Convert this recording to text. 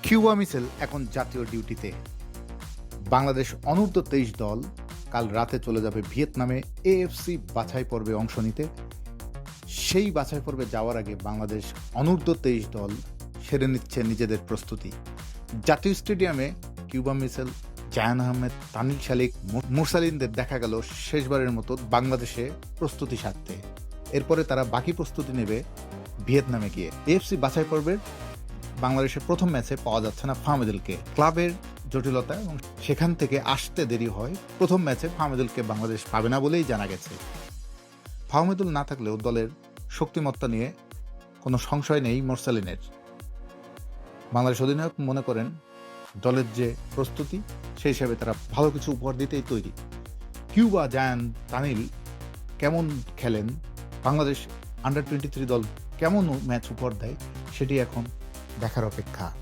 Cuba Mitchell এখন জাতীয় ডিউটিতে। বাংলাদেশ অনূর্ধ্ব-23 দল কাল রাতে চলে যাবে ভিয়েতনামে এএফসি বাছাই পর্বে অংশ নিতে। সেই বাছাই পর্বে যাওয়ার আগে বাংলাদেশ অনূর্ধ্ব-23 দল সেরে নিচ্ছে নিজেদের প্রস্তুতি। জাতীয় স্টেডিয়ামে কিউবা মিচেল, জায়ান আহমেদ, তানিল শালিক, মুরসালিনদের দেখা গেল শেষবারের মতো বাংলাদেশে প্রস্তুতি সারতে। এরপরে তারা বাকি প্রস্তুতি নেবে ভিয়েতনামে গিয়ে। এএফসি বাছাই পর্বের বাংলাদেশের প্রথম ম্যাচে পাওয়া যাচ্ছে না ফাহমিদুলকে। ক্লাবের জটিলতা এবং সেখান থেকে আসতে দেরি হয়। প্রথম ম্যাচে ফাহমিদুলকে বাংলাদেশ পাবে না বলেই জানা গেছে। ফাহমিদুল না থাকলেও দলের শক্তিমত্তা নিয়ে কোনো সংশয় নেই মোরসালিনের। বাংলাদেশ অধিনায়ক মনে করেন দলের যে প্রস্তুতি সেই হিসাবে তারা ভালো কিছু উপহার দিতেই তৈরি। কিউবা, জায়ান, তানিল কেমন খেলেন, বাংলাদেশ আন্ডার-23 দল কেমন ম্যাচ উপহার দেয়, সেটি এখন দেখার অপেক্ষা।